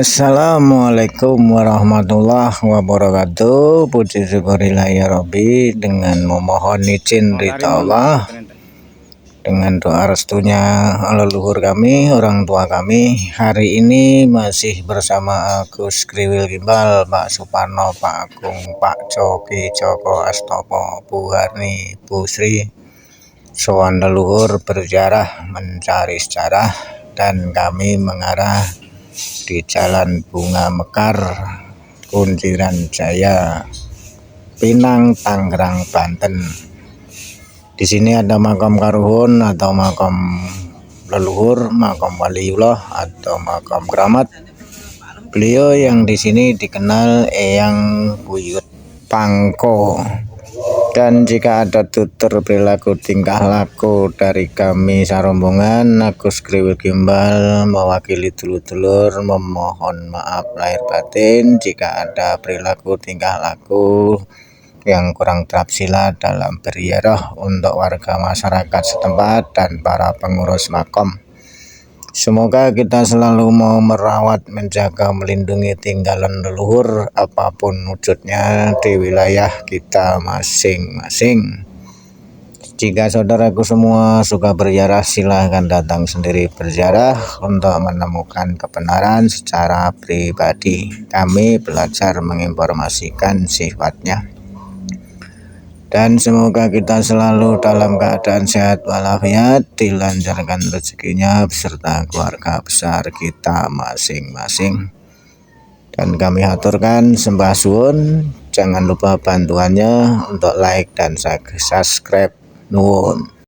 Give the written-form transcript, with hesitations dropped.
Assalamualaikum warahmatullahi wabarakatuh. Puji syukurillah ya Rabbi, dengan memohon izin ridha Allah, dengan doa restunya leluhur kami, orang tua kami. Hari ini masih bersama Agus Kriwil Gimbal, Pak Suparno, Pak Agung, Pak Coki, Joko Astopo, Bu Harni, Bu Sri. Sowan leluhur berziarah mencari sejarah, dan kami mengarah di Jalan Bunga Mekar, Kunciran Jaya, Pinang, Tangerang, Banten. Di sini ada makam karuhun atau makam leluhur, makam waliullah atau makam keramat. Beliau yang di sini dikenal Eyang Buyut Pangko. Dan jika ada tutur perilaku tingkah laku dari kami sarombongan Agus Kriwil Gimbal mewakili dulur-dulur memohon maaf lahir batin jika ada perilaku tingkah laku yang kurang terapsila dalam beriadah untuk warga masyarakat setempat dan para pengurus makom. Semoga kita selalu mau merawat, menjaga, melindungi tinggalan leluhur apapun wujudnya di wilayah kita masing-masing. Jika saudaraku semua suka berziarah, silahkan datang sendiri berziarah untuk menemukan kebenaran secara pribadi. Kami belajar menginformasikan sifatnya. Dan semoga kita selalu dalam keadaan sehat walafiat, dilancarkan rezekinya beserta keluarga besar kita masing-masing. Dan kami haturkan sembah suwun, jangan lupa bantuannya untuk like dan subscribe. Nuwun.